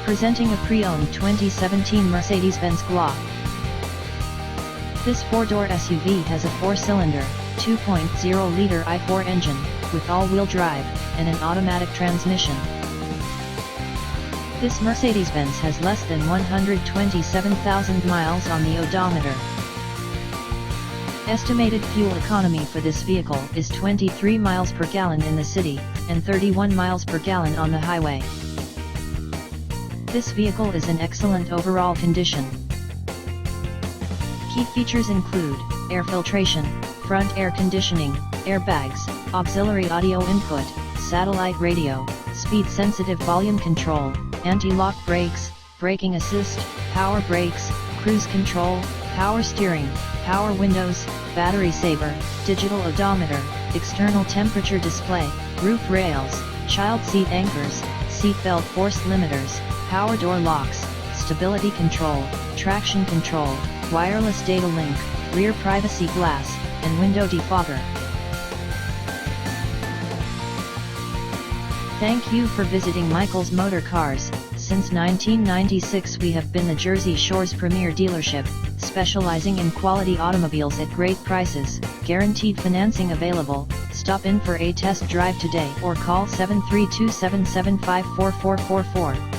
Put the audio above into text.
Presenting a pre-owned 2017 Mercedes-Benz GLA. This four-door SUV has a four-cylinder, 2.0-liter i4 engine, with all-wheel drive, and an automatic transmission. This Mercedes-Benz has less than 127,000 miles on the odometer. Estimated fuel economy for this vehicle is 23 miles per gallon in the city, and 31 miles per gallon on the highway. This vehicle is in excellent overall condition. Key features include air filtration, front air conditioning, airbags, auxiliary audio input, satellite radio, speed-sensitive volume control, anti-lock brakes, braking assist, power brakes, cruise control, power steering, power windows, battery saver, digital odometer, external temperature display, roof rails, child seat anchors, seat belt force limiters, power door locks, stability control, traction control, wireless data link, rear privacy glass, and window defogger. Thank you for visiting Michael's Motorcars. Since 1996 we have been the Jersey Shore's premier dealership, specializing in quality automobiles at great prices, guaranteed financing available. Stop in for a test drive today or call 732-775-4444.